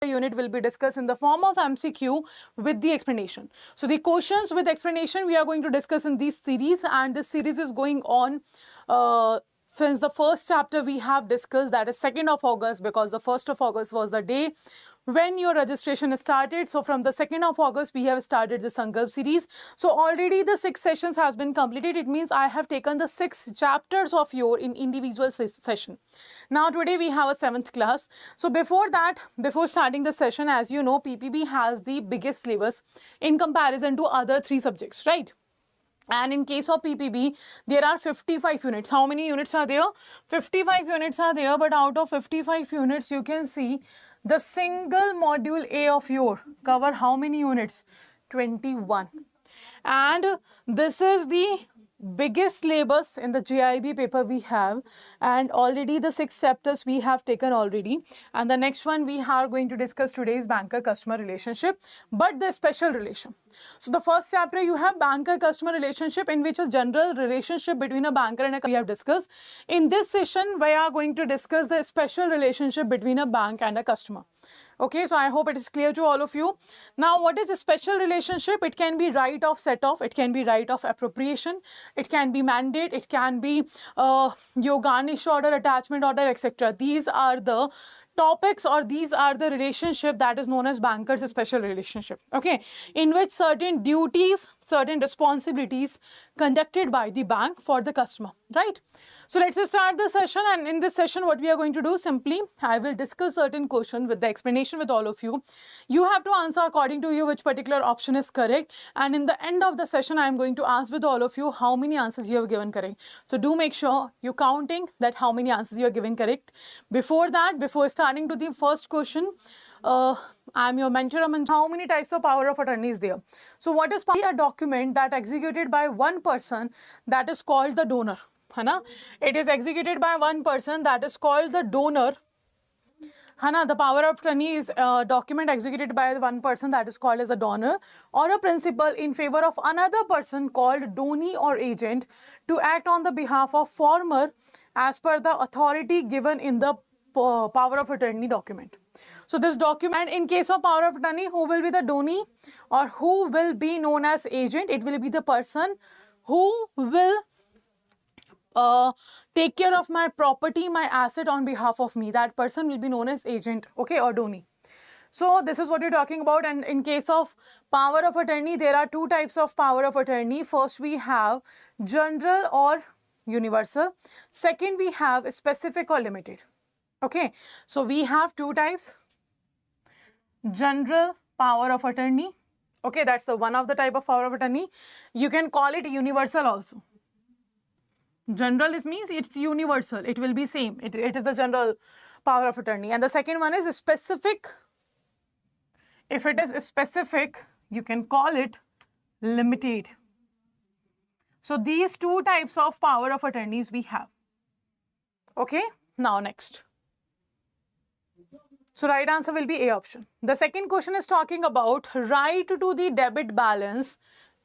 unit will be discussed in the form of MCQ with the explanation. So the questions with explanation we are going to discuss in this series, and this series is going on since the first chapter we have discussed, that is 2nd of August, because the 1st of August was the day when your registration started. So from the 2nd of August, we have started the Sankalp series. So already the 6 sessions has been completed. It means I have taken the 6 chapters of your in individual session. Now today we have a 7th class. So before that, before starting the session, as you know, PPB has the biggest syllabus in comparison to other 3 subjects, right? And in case of PPB, there are 55 units. How many units are there? 55 units are there, but out of 55 units, you can see the single module A of your cover how many units? 21. And this is the biggest syllabus in the JAIIB paper we have, and already the 6 chapters we have taken already, and the next one we are going to discuss today is banker customer relationship, but the special relation. So the first chapter you have banker customer relationship, in which a general relationship between a banker and a we have discussed. In this session we are going to discuss the special relationship between a bank and a customer. Okay, so I hope it is clear to all of you. Now, what is a special relationship? It can be right of set off, it can be right of appropriation, it can be mandate, it can be your garnish order, attachment order, etc. These are the topics, or these are the relationship that is known as bankers special relationship, okay, in which certain duties, certain responsibilities conducted by the bank for the customer, right? So let's start the session, and in this session what we are going to do, simply I will discuss certain questions with the explanation with all of you. You have to answer according to you which particular option is correct, and in the end of the session I am going to ask with all of you how many answers you have given correct. So do make sure you counting that how many answers you are giving correct. Before that, before starting to the first question, I am your mentor. How many types of power of attorney is there? So what is a document that executed by one person, that is called the donor. Hana? It is executed by one person, that is called the donor. Hana, the power of attorney is a document executed by one person, that is called as a donor, or a principal in favor of another person called donee or agent to act on the behalf of former as per the authority given in the power of attorney document. So this document, in case of power of attorney, who will be the donee or who will be known as agent? It will be the person who will take care of my property, my asset on behalf of me. That person will be known as agent, okay, or donee. So this is what we're talking about. And in case of power of attorney, there are 2 types of power of attorney. First, we have general or universal. Second, we have specific or limited. Okay, so we have 2 types. General power of attorney. Okay, that's the one of the type of power of attorney. You can call it universal also. General means it's universal. It will be same. It is the general power of attorney. And the second one is specific. If it is specific, you can call it limited. So these 2 types of power of attorneys we have. Okay, now next. So right answer will be A option. The second question is talking about right to the debit balance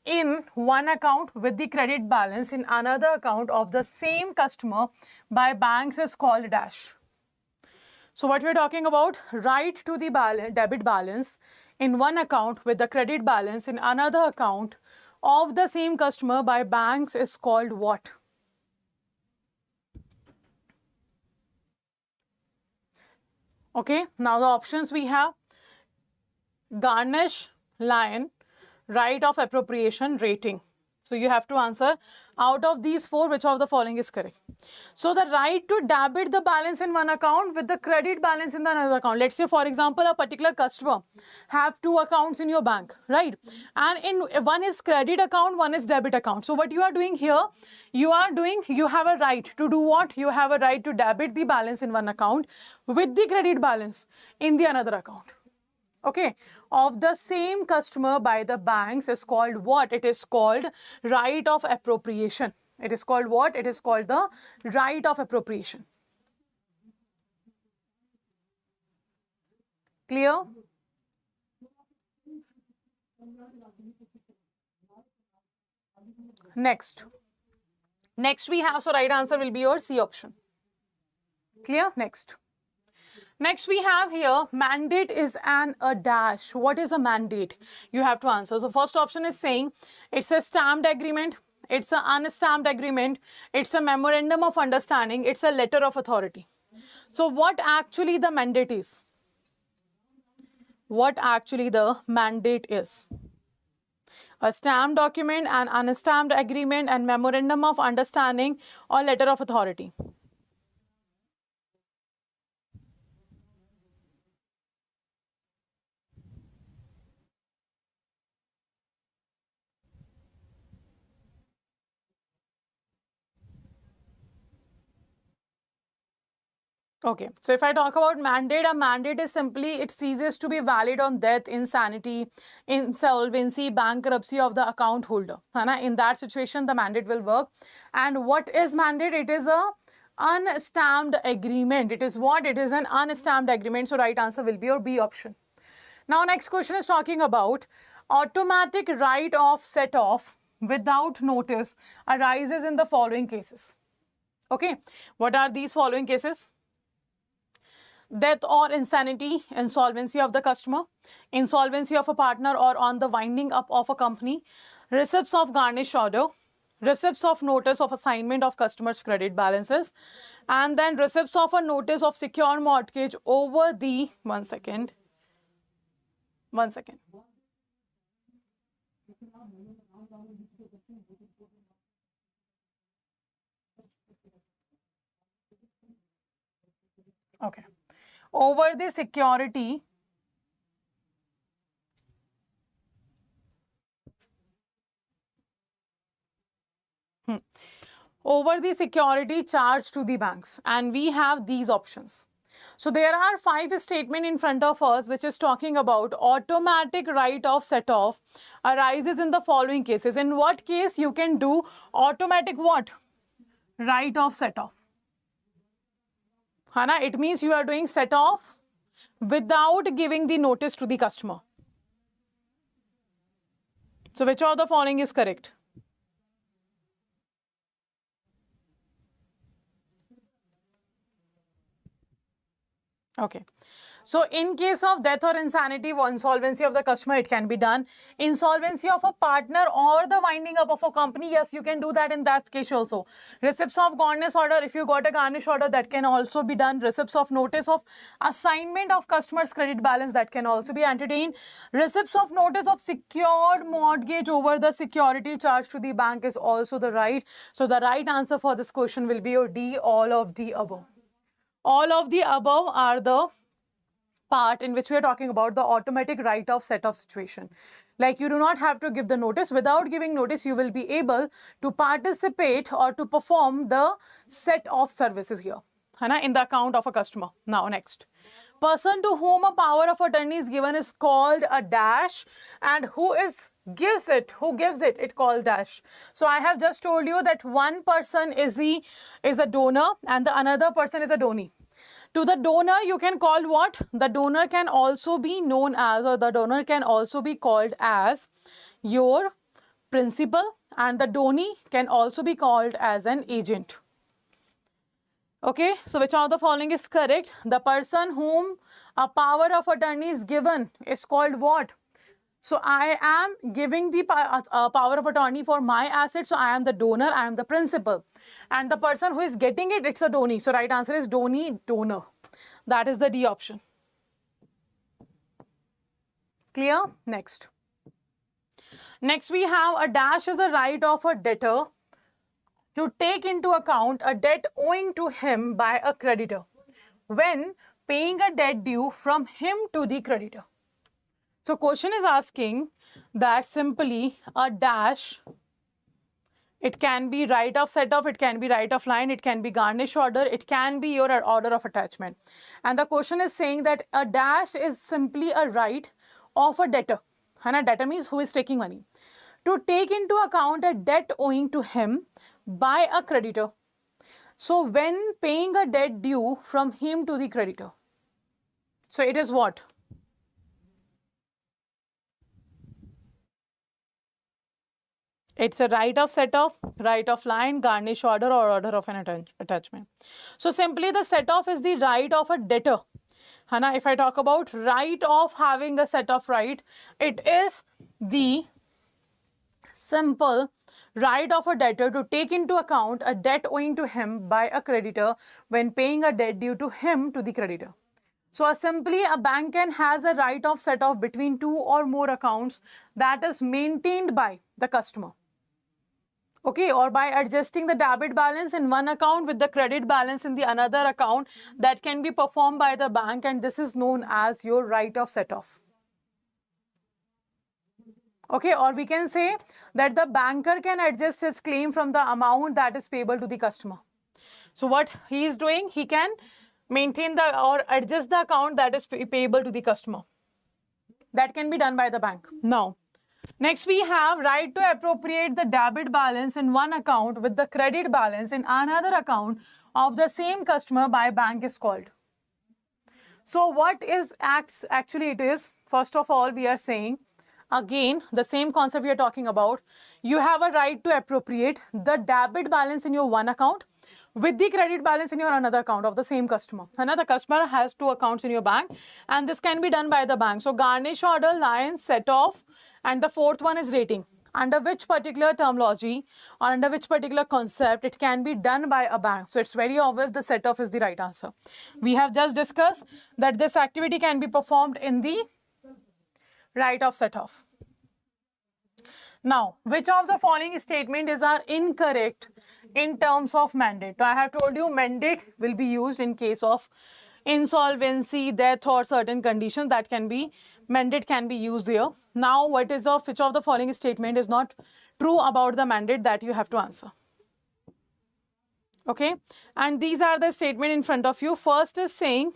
in one account with the credit balance in another account of the same customer by banks is called dash. So what we're talking about, right to the debit balance in one account with the credit balance in another account of the same customer by banks is called what? Okay, now the options we have: garnish, lion, right of appropriation, rating. So you have to answer out of these 4 which of the following is correct. So the right to debit the balance in one account with the credit balance in the another account. Let's say for example a particular customer have 2 accounts in your bank, right? And in one is credit account, one is debit account. So what you are doing here, you have a right to do what? You have a right to debit the balance in one account with the credit balance in the another account. Okay, of the same customer by the banks is called what? It is called right of appropriation. It is called what? It is called the right of appropriation. Clear? Next we have, so right answer will be your C option. Clear? Next. Next we have here, mandate is a dash. What is a mandate? You have to answer. So first option is saying it's a stamped agreement, it's an unstamped agreement, it's a memorandum of understanding, it's a letter of authority. So what actually the mandate is? What actually the mandate is? A stamped document, an unstamped agreement, and memorandum of understanding or letter of authority. Okay, so if I talk about mandate, a mandate is simply it ceases to be valid on death, insanity, insolvency, bankruptcy of the account holder. In that situation, the mandate will work. And what is mandate? It is a unstamped agreement. It is what? It is an unstamped agreement. So right answer will be your B option. Now next question is talking about automatic right of set off without notice arises in the following cases. Okay, what are these following cases? Death or insanity, insolvency of the customer, insolvency of a partner or on the winding up of a company, receipts of garnish order, receipts of notice of assignment of customers' credit balances, and then receipts of a notice of secure mortgage over the, one second. Okay. Over the security charged to the banks, and we have these options. So there are 5 statements in front of us which is talking about automatic right of set off arises in the following cases. In what case you can do automatic what? Right of set off. It means you are doing set off without giving the notice to the customer. So which of the following is correct? Okay. So in case of death or insanity or insolvency of the customer, it can be done. Insolvency of a partner or the winding up of a company, yes, you can do that in that case also. Receipts of garnish order, if you got a garnish order, that can also be done. Receipts of notice of assignment of customer's credit balance, that can also be entertained. Receipts of notice of secured mortgage over the security charged to the bank is also the right. So the right answer for this question will be your D, all of the above. All of the above are the part in which we are talking about the automatic right of set off situation. Like you do not have to give the notice. Without giving notice, you will be able to participate or to perform the set of services here in the account of a customer. Now next. Person to whom a power of attorney is given is called a dash, and who gives it, it called dash. So I have just told you that one person is a donor and the another person is a donee. To the donor, you can call what? The donor can also be known as, or the donor can also be called as your principal, and the donee can also be called as an agent. Okay, so which of the following is correct? The person whom a power of attorney is given is called what? So I am giving the power of attorney for my asset. So I am the donor, I am the principal. And the person who is getting it, it's a donee. So right answer is donee, donor. That is the D option. Clear? Next. Next we have a dash as a right of a debtor to take into account a debt owing to him by a creditor when paying a debt due from him to the creditor. So question is asking that simply a dash, it can be right of set off, it can be right of line, it can be garnish order, it can be your order of attachment. And the question is saying that a dash is simply a right of a debtor. And debtor means who is taking money. To take into account a debt owing to him by a creditor. So when paying a debt due from him to the creditor. So it is what? It's a right of set off, right of line, garnish order or order of an attachment. So simply the set off is the right of a debtor Hana, if I talk about right of having a set of right, it is the simple right of a debtor to take into account a debt owing to him by a creditor when paying a debt due to him to the creditor. So simply a bank can has a right of set off between two or more accounts that is maintained by the customer. Okay, or by adjusting the debit balance in one account with the credit balance in the another account, that can be performed by the bank, and this is known as your right of set off. Okay, or we can say that the banker can adjust his claim from the amount that is payable to the customer. So what he is doing, he can maintain the or adjust the account that is payable to the customer. That can be done by the bank. Now, next we have right to appropriate the debit balance in one account with the credit balance in another account of the same customer by bank is called. So what is actually it is, first of all, we are saying, again, the same concept we are talking about. You have a right to appropriate the debit balance in your one account with the credit balance in your another account of the same customer. Another customer has two accounts in your bank, and this can be done by the bank. So garnish order, line, set off, and the fourth one is rating. Under which particular terminology or under which particular concept it can be done by a bank. So it's very obvious the set off is the right answer. We have just discussed that this activity can be performed in the right of set off. Now, which of the following statements are incorrect in terms of mandate? So I have told you mandate will be used in case of insolvency, death, or certain conditions that can be mandate can be used there. Now, which of the following statement is not true about the mandate, that you have to answer. Okay, and these are the statement in front of you. First is saying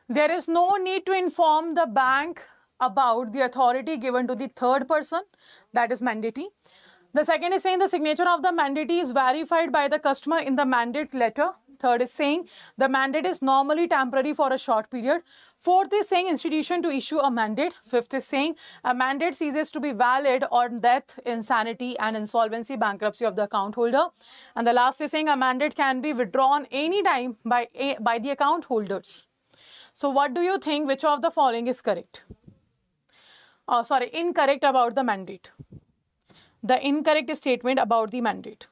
there is no need to inform the bank about the authority given to the third person, that is mandate. The second is saying the signature of the mandate is verified by the customer in the mandate letter. Third is saying the mandate is normally temporary for a short period. Fourth is saying institution to issue a mandate. Fifth is saying a mandate ceases to be valid on death, insanity, and insolvency, bankruptcy of the account holder. And the last is saying a mandate can be withdrawn anytime by the account holders. So what do you think, which of the following is correct? Incorrect about the mandate. The incorrect statement about the mandate.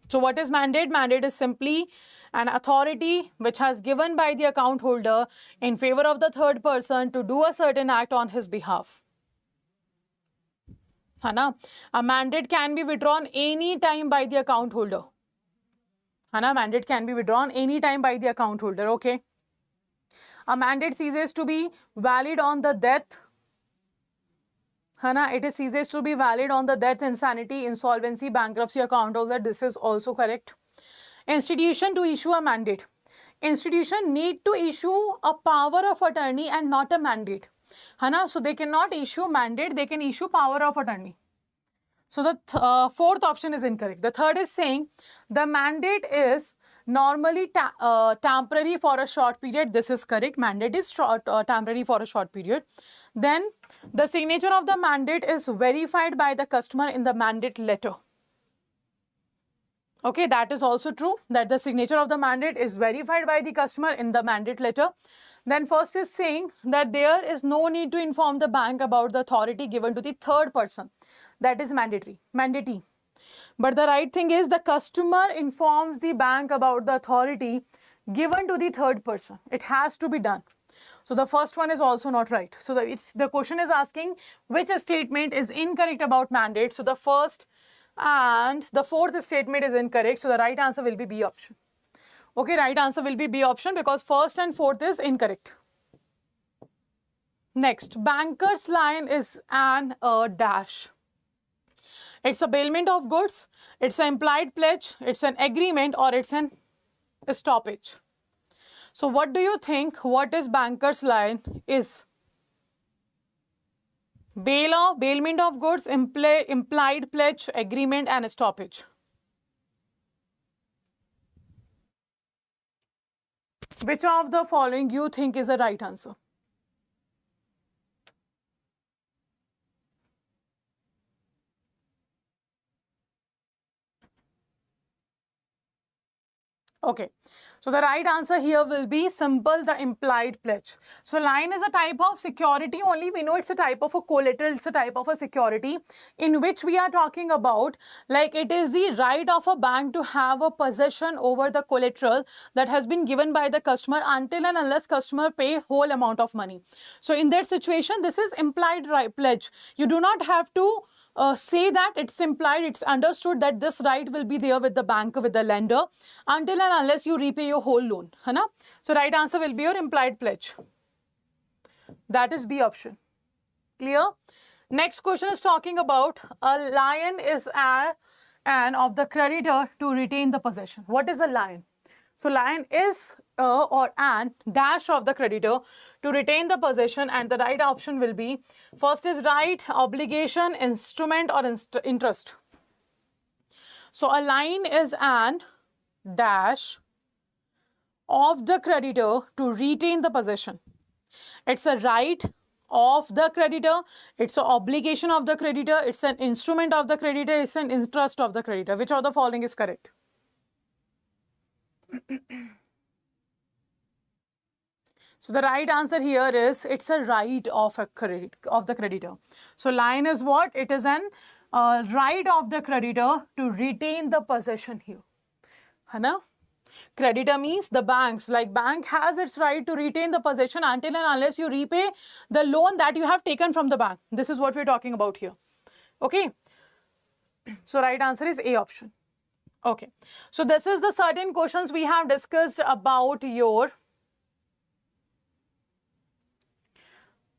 So what is mandate? Mandate is simply an authority which has given by the account holder in favor of the third person to do a certain act on his behalf. Hana? A mandate can be withdrawn any time by the account holder. Hana? Mandate can be withdrawn any time by the account holder. Okay. A mandate ceases to be valid on the death. Hana, it ceases to be valid on the death, insanity, insolvency, bankruptcy account holder. This is also correct. Institution to issue a mandate. Institution need to issue a power of attorney and not a mandate. Hana, so they cannot issue mandate, they can issue power of attorney. So the fourth option is incorrect. The third is saying the mandate is normally temporary for a short period. This is correct. Mandate is temporary for a short period. Then the signature of the mandate is verified by the customer in the mandate letter. Okay, that is also true, that the signature of the mandate is verified by the customer in the mandate letter. Then first is saying that there is no need to inform the bank about the authority given to the third person. That is mandatory. But the right thing is the customer informs the bank about the authority given to the third person. It has to be done. So the first one is also not right. So the question is asking which statement is incorrect about mandate. So the first and the fourth statement is incorrect. So the right answer will be B option. Okay, right answer will be B option because first and fourth is incorrect. Next, banker's line is an dash. It's a bailment of goods, it's an implied pledge, it's an agreement, or it's an stoppage. So what do you think, what is banker's line is? Bailment of goods, implied pledge, agreement, and stoppage. Which of the following you think is the right answer? Okay, so the right answer here will be simple, the implied pledge. So line is a type of security only. We know it's a type of a collateral, it's a type of a security in which we are talking about, like it is the right of a bank to have a possession over the collateral that has been given by the customer until and unless customer pay whole amount of money. So in that situation, this is implied right pledge. You do not have to say that, it's implied, it's understood that this right will be there with the bank, with the lender, until and unless you repay your whole loan. Hai na? So right answer will be your implied pledge. That is B option. Clear? Next question is talking about a lion is an of the creditor to retain the possession. What is a lion? So lion is or an dash of the creditor to retain the possession, and the right option will be, first is right, obligation, instrument, or interest. So a line is an dash of the creditor to retain the possession. It's a right of the creditor, it's an obligation of the creditor, it's an instrument of the creditor, it's an interest of the creditor. Which of the following is correct? So the right answer here is, it's a right of the creditor. So line is what? It is an right of the creditor to retain the possession here. Hai na? Creditor means the banks, like bank has its right to retain the possession until and unless you repay the loan that you have taken from the bank. This is what we're talking about here. Okay. So right answer is A option. Okay. So this is the certain questions we have discussed about your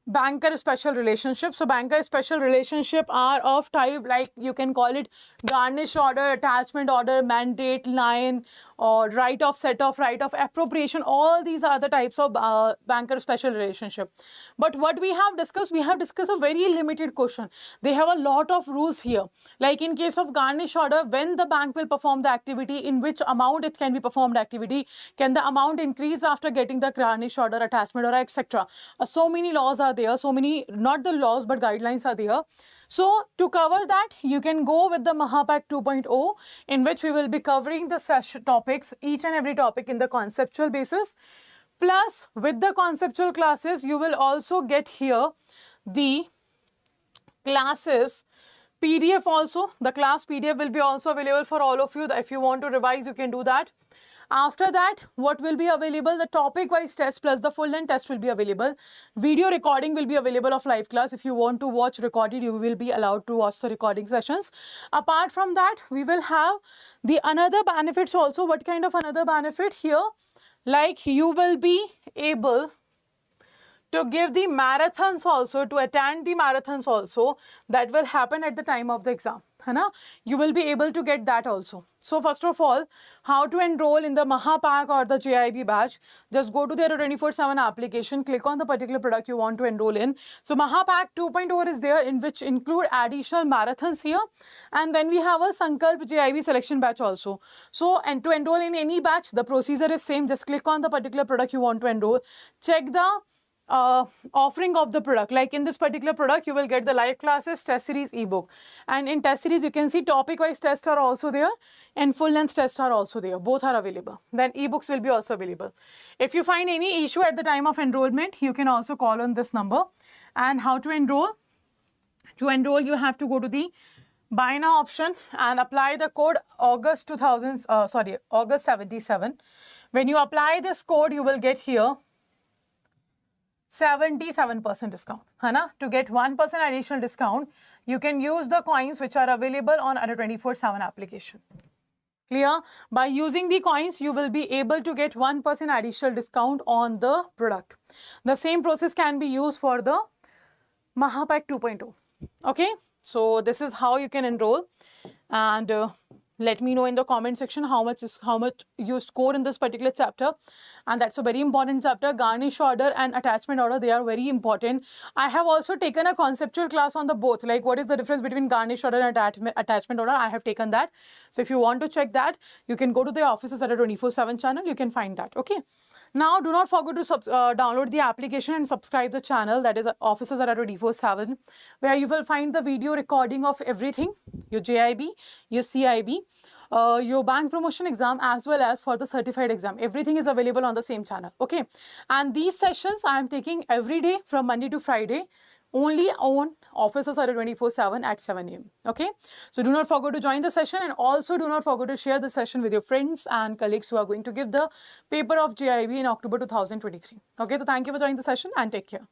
banker special relationship. So banker special relationship are of type, like you can call it garnish order, attachment order, mandate, line, or right of set off, right of appropriation. All these are the types of banker special relationship. But what we have discussed a very limited question. They have a lot of rules here. Like in case of garnish order, when the bank will perform the activity, in which amount it can be performed activity, can the amount increase after getting the garnish order, attachment order, etc. So many laws are there, so many, not the laws but guidelines are there. So to cover that, you can go with the Mahapack 2.0, in which we will be covering the session topics, each and every topic in the conceptual basis. Plus with the conceptual classes, you will also get here the classes PDF also. The class PDF will be also available for all of you. If you want to revise, you can do that. After that, what will be available? The topic-wise test plus the full-length test will be available. Video recording will be available of live class. If you want to watch recorded, you will be allowed to watch the recording sessions. Apart from that, we will have the another benefits also. What kind of another benefit here? Like you will be able to give the marathons also, to attend the marathons also that will happen at the time of the exam. Hai na? You will be able to get that also. So first of all, how to enroll in the Mahapack or the JAIB batch? Just go to their 24/7 application, click on the particular product you want to enroll in. So Mahapack 2.0 is there, in which include additional marathons here. And then we have a Sankalp JAIB selection batch also. So, and to enroll in any batch, the procedure is same. Just click on the particular product you want to enroll. Check the offering of the product. Like in this particular product, you will get the live classes, test series, ebook. And in test series, you can see topic-wise tests are also there and full-length tests are also there. Both are available. Then ebooks will be also available. If you find any issue at the time of enrollment, you can also call on this number. And how to enroll? To enroll, you have to go to the Buy Now option and apply the code August 77. When you apply this code, you will get here 77% discount. Hai na? To get 1% additional discount, you can use the coins which are available on our 24/7 application. Clear? By using the coins, you will be able to get 1% additional discount on the product. The same process can be used for the Mahapack 2.0. Okay? So this is how you can enroll. And let me know in the comment section how much you score in this particular chapter. And that's a very important chapter. Garnish order and attachment order, they are very important. I have also taken a conceptual class on the both, like what is the difference between garnish order and attachment order. I have taken that. So if you want to check that, you can go to the Offices Adda 24/7 channel. You can find that. Okay. Now, do not forget to download the application and subscribe the channel, that is Offices Adda 24/7, where you will find the video recording of everything, your JIB, your CIB. your bank promotion exam as well as for the certified exam. Everything is available on the same channel. Okay, and these sessions I am taking every day from Monday to Friday, only on offices are 24/7 at 7 a.m. Okay, so do not forget to join the session, and also do not forget to share the session with your friends and colleagues who are going to give the paper of JAIIB in October 2023. Okay, so thank you for joining the session and take care.